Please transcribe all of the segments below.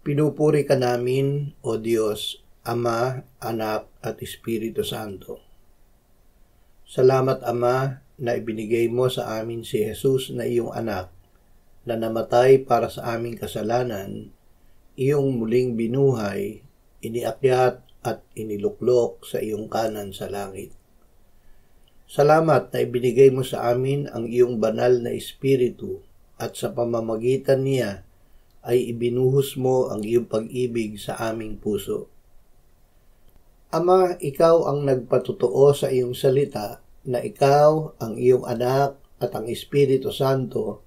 Pinupuri ka namin, O Diyos, Ama, Anak, at Espiritu Santo. Salamat, Ama, na ibinigay mo sa amin si Jesus na iyong anak, na namatay para sa aming kasalanan, iyong muling binuhay, iniakyat at iniluklok sa iyong kanan sa langit. Salamat na ibinigay mo sa amin ang iyong banal na Espiritu at sa pamamagitan niya ay ibinuhos mo ang iyong pag-ibig sa aming puso. Ama, ikaw ang nagpatotoo sa iyong salita na ikaw, ang iyong anak at ang Espiritu Santo,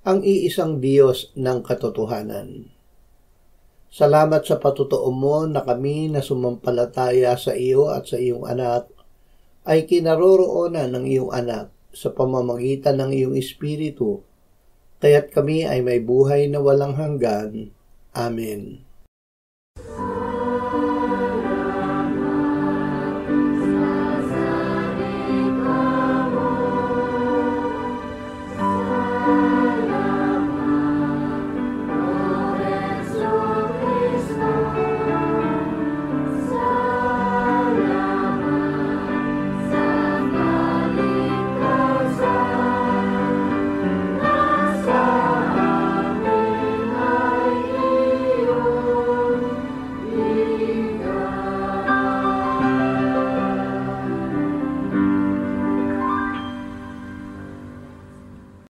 ang iisang Diyos ng katotohanan. Salamat sa patotoo mo na kami na sumampalataya sa iyo at sa iyong anak ay kinaroroonan ng iyong anak sa pamamagitan ng iyong Espiritu, kaya't kami ay may buhay na walang hanggan. Amen.